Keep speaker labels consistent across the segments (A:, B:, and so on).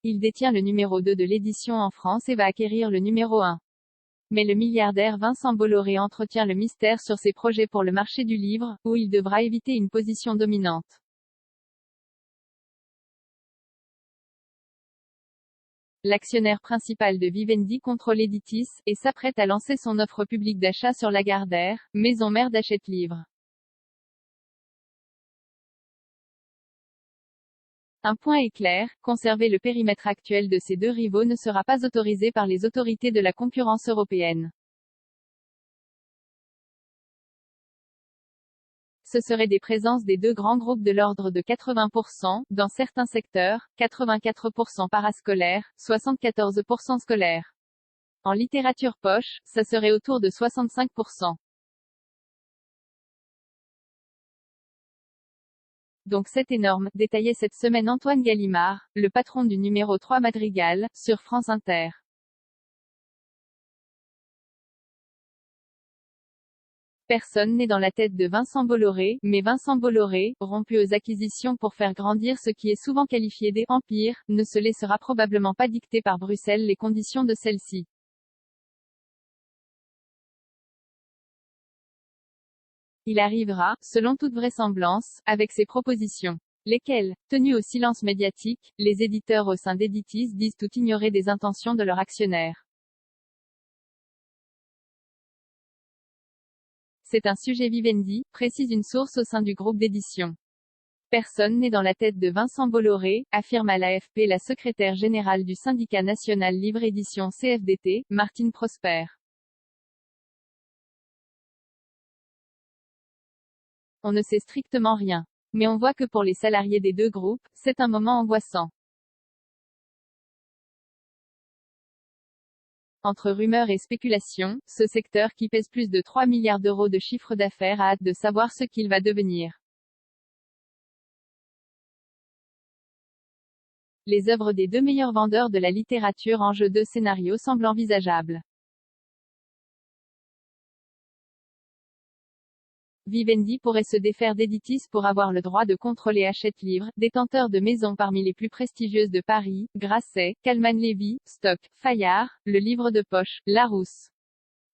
A: Il détient le numéro 2 de l'édition en France et va acquérir le numéro 1. Mais le milliardaire Vincent Bolloré entretient le mystère sur ses projets pour le marché du livre, où il devra éviter une position dominante. L'actionnaire principal de Vivendi contrôle Editis, et s'apprête à lancer son offre publique d'achat sur Lagardère, maison mère d'Hachette Livres. Un point est clair, conserver le périmètre actuel de ces deux rivaux ne sera pas autorisé par les autorités de la concurrence européenne. Ce seraient des présences des deux grands groupes de l'ordre de 80%, dans certains secteurs, 84% parascolaires, 74% scolaires. En littérature poche, ça serait autour de 65%. Donc c'est énorme, détaillait cette semaine Antoine Gallimard, le patron du numéro 3 Madrigal, sur France Inter. Personne n'est dans la tête de Vincent Bolloré, mais Vincent Bolloré, rompu aux acquisitions pour faire grandir ce qui est souvent qualifié des « empires », ne se laissera probablement pas dicter par Bruxelles les conditions de celle-ci. Il arrivera, selon toute vraisemblance, avec ses propositions. Lesquelles? Tenus au silence médiatique, les éditeurs au sein d'Editis disent tout ignorer des intentions de leurs actionnaires. C'est un sujet Vivendi, précise une source au sein du groupe d'édition. Personne n'est dans la tête de Vincent Bolloré, affirme à l'AFP la secrétaire générale du syndicat national Livre Édition CFDT, Martine Prosper. On ne sait strictement rien. Mais on voit que pour les salariés des deux groupes, c'est un moment angoissant. Entre rumeurs et spéculations, ce secteur qui pèse plus de 3 milliards d'euros de chiffre d'affaires a hâte de savoir ce qu'il va devenir. Les œuvres des deux meilleurs vendeurs de la littérature en jeu de scénario semblent envisageables. Vivendi pourrait se défaire d'Editis pour avoir le droit de contrôler Hachette Livres, détenteur de maisons parmi les plus prestigieuses de Paris, Grasset, Calman-Levy, Stock, Fayard, Le Livre de Poche, Larousse.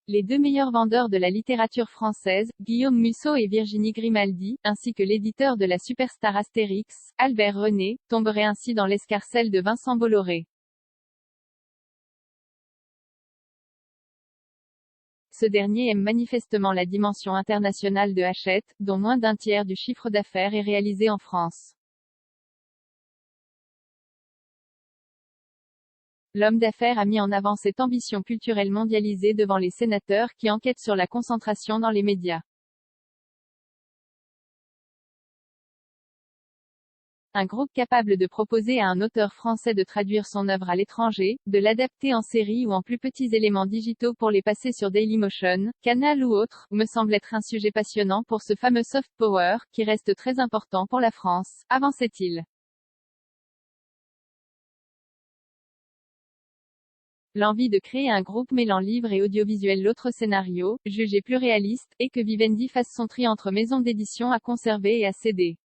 A: Les deux meilleurs vendeurs de la littérature française, Guillaume Musso et Virginie Grimaldi, ainsi que l'éditeur de la superstar Astérix, Albert René, tomberaient ainsi dans l'escarcelle de Vincent Bolloré. Ce dernier aime manifestement la dimension internationale de Hachette, dont moins d'un tiers du chiffre d'affaires est réalisé en France. L'homme d'affaires a mis en avant cette ambition culturelle mondialisée devant les sénateurs qui enquêtent sur la concentration dans les médias. Un groupe capable de proposer à un auteur français de traduire son œuvre à l'étranger, de l'adapter en série ou en plus petits éléments digitaux pour les passer sur Dailymotion, Canal ou autre, me semble être un sujet passionnant pour ce fameux soft power, qui reste très important pour la France, avançait-il. L'envie de créer un groupe mêlant livre et audiovisuel, l'autre scénario, jugé plus réaliste, est que Vivendi fasse son tri entre maisons d'édition à conserver et à céder.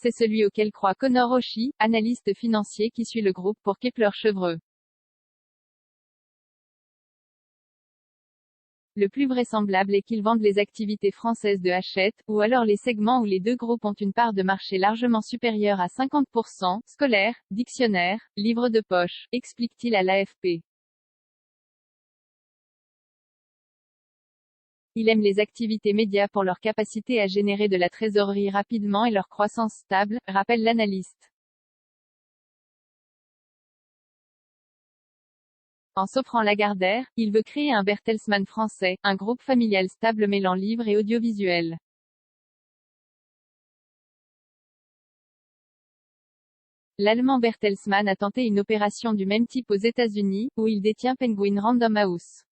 A: C'est celui auquel croit Conor Oshie, analyste financier qui suit le groupe pour Kepler Chevreux. Le plus vraisemblable est qu'ils vendent les activités françaises de Hachette, ou alors les segments où les deux groupes ont une part de marché largement supérieure à 50%, scolaire, dictionnaire, livres de poche, explique-t-il à l'AFP. Il aime les activités médias pour leur capacité à générer de la trésorerie rapidement et leur croissance stable, rappelle l'analyste. En s'offrant Lagardère, il veut créer un Bertelsmann français, un groupe familial stable mêlant livres et audiovisuel. L'allemand Bertelsmann a tenté une opération du même type aux États-Unis, où il détient Penguin Random House.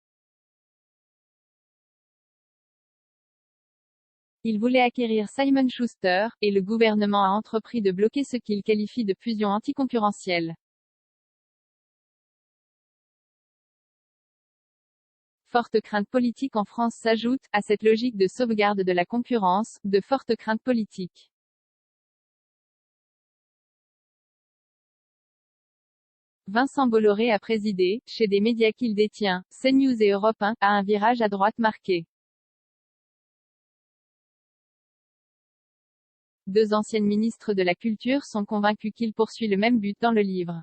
A: Il voulait acquérir Simon Schuster, et le gouvernement a entrepris de bloquer ce qu'il qualifie de fusion anticoncurrentielle. Forte crainte politique en France s'ajoute, à cette logique de sauvegarde de la concurrence, de fortes craintes politiques. Vincent Bolloré a présidé, chez des médias qu'il détient, CNews et Europe 1, à un virage à droite marqué. Deux anciennes ministres de la Culture sont convaincues qu'il poursuit le même but dans le livre.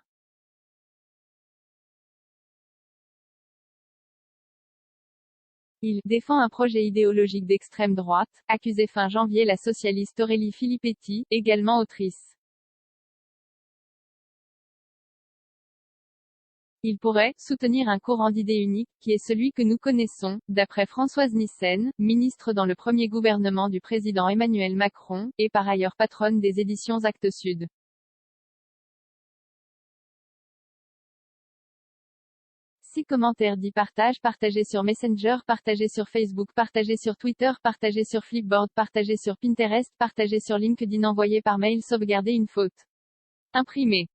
A: Il défend un projet idéologique d'extrême droite, accusait fin janvier la socialiste Aurélie Filippetti, également autrice. Il pourrait soutenir un courant d'idées uniques, qui est celui que nous connaissons, d'après Françoise Nyssen, ministre dans le premier gouvernement du président Emmanuel Macron, et par ailleurs patronne des éditions Actes Sud. 6 commentaires 10 partages partagés sur Messenger, partagés sur Facebook, partagés sur Twitter, partagés sur Flipboard, partagés sur Pinterest, partagés sur LinkedIn, envoyés par mail, sauvegarder une faute. Imprimé.